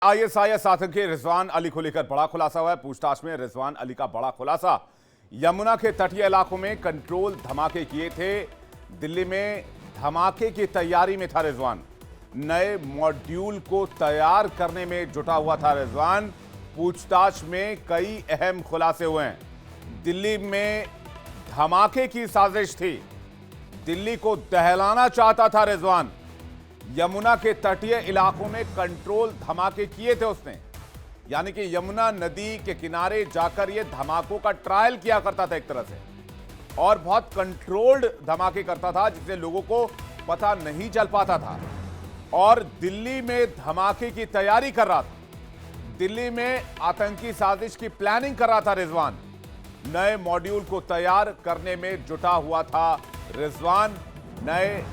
ISIS आतंकी रिजवान अली को लेकर बड़ा खुलासा हुआ है। पूछताछ में रिजवान अली का बड़ा खुलासा, यमुना के तटीय इलाकों में कंट्रोल धमाके किए थे। दिल्ली में धमाके की तैयारी में था रिजवान। नए मॉड्यूल को तैयार करने में जुटा हुआ था रिजवान। पूछताछ में कई अहम खुलासे हुए हैं। दिल्ली में धमाके की साजिश थी। दिल्ली को दहलाना चाहता था रिजवान। यमुना के तटीय इलाकों में कंट्रोल धमाके किए थे उसने, यानी कि यमुना नदी के किनारे जाकर यह धमाकों का ट्रायल किया करता था एक तरह से, और बहुत कंट्रोल्ड धमाके करता था जिससे लोगों को पता नहीं चल पाता था। और दिल्ली में धमाके की तैयारी कर रहा था। दिल्ली में आतंकी साजिश की प्लानिंग कर रहा था रिजवान। नए मॉड्यूल को तैयार करने में जुटा हुआ था रिजवान। नए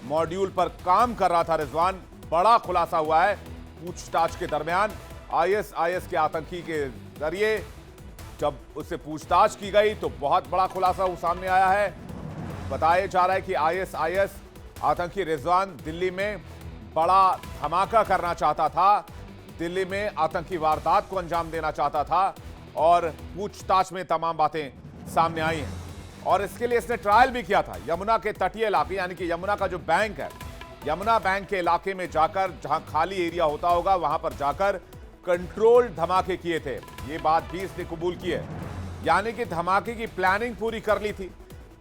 मॉड्यूल पर काम कर रहा था रिजवान। बड़ा खुलासा हुआ है पूछताछ के दरमियान। आईएसआईएस के आतंकी के जरिए जब उससे पूछताछ की गई तो बहुत बड़ा खुलासा सामने आया है। बताया जा रहा है कि आईएसआईएस आतंकी रिजवान दिल्ली में बड़ा धमाका करना चाहता था, दिल्ली में आतंकी वारदात को अंजाम देना चाहता था, और पूछताछ में तमाम बातें सामने आई हैं। और इसके लिए इसने ट्रायल भी किया था यमुना के तटीय इलाके, यानी कि यमुना का जो बैंक है, यमुना बैंक के इलाके में जाकर, जहां खाली एरिया होता होगा वहां पर जाकर कंट्रोल धमाके किए थे। ये बात भी इसने कबूल की है, यानी कि धमाके की प्लानिंग पूरी कर ली थी,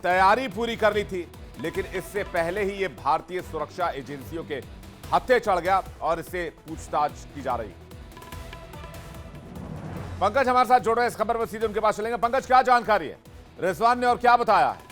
तैयारी पूरी कर ली थी, लेकिन इससे पहले ही ये भारतीय सुरक्षा एजेंसियों के हत्थे चढ़ गया और इससे पूछताछ की जा रही। पंकज हमारे साथ जुड़ रहे हैं, इस खबर पर सीधे उनके पास चलेंगे। पंकज, क्या जानकारी है रिजवान ने और क्या बताया है?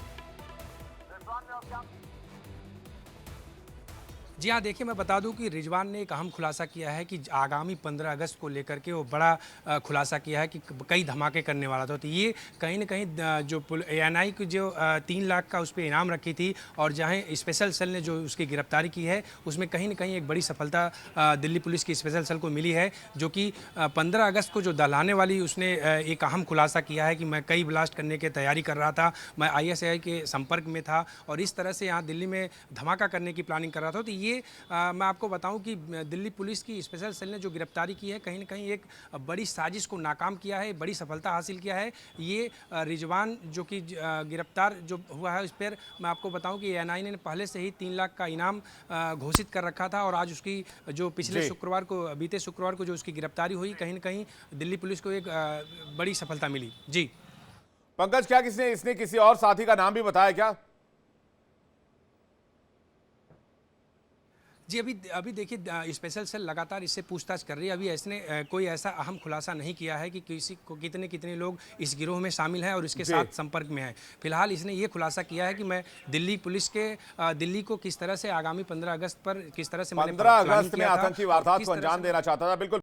जी हाँ, देखिए मैं बता दूं कि रिजवान ने एक अहम खुलासा किया है कि आगामी 15 अगस्त को लेकर के वो बड़ा खुलासा किया है कि कई धमाके करने वाला था। तो ये कहीं ना कहीं जो एएनआई की जो 3 लाख का उस पर इनाम रखी थी और जहां स्पेशल सेल ने जो उसकी गिरफ्तारी की है, उसमें कहीं ना कहीं एक बड़ी सफलता दिल्ली पुलिस की स्पेशल सेल को मिली है, जो कि 15 अगस्त को जो दहलाने वाली उसने एक अहम खुलासा किया है कि मैं कई ब्लास्ट करने की तैयारी कर रहा था, मैं आईएसआई के संपर्क में था और इस तरह से यहाँ दिल्ली में धमाका करने की प्लानिंग कर रहा था। तो ये मैं आपको बताऊं कि दिल्ली पुलिस की स्पेशल सेल ने जो गिरफ्तारी की है, कहीं ना कहीं एक बड़ी साजिश को नाकाम किया है, बड़ी सफलता हासिल किया है। ये रिजवान जो कि गिरफ्तार जो हुआ है, उस पर मैं आपको बताऊं कि एएनआई ने पहले से ही 3 लाख का इनाम घोषित कर रखा था, और आज उसकी जो पिछले शुक्रवार को, बीते शुक्रवार को जो उसकी गिरफ्तारी हुई, कहीं ना कहीं दिल्ली पुलिस को एक बड़ी सफलता मिली। जी पंकज, क्या इसने किसी और साथी का नाम भी बताया क्या? जी, अभी देखिए स्पेशल सेल लगातार इससे पूछताछ कर रही है। अभी इसने कोई ऐसा अहम खुलासा नहीं किया है कि किसी को कितने लोग इस गिरोह में शामिल हैं और इसके साथ संपर्क में हैं। फिलहाल इसने ये खुलासा किया है कि मैं दिल्ली पुलिस के दिल्ली को किस तरह से आगामी 15 अगस्त पर किस तरह से 15 अगस्त में आतंकी वारदात को अंजाम देना चाहता था। बिल्कुल।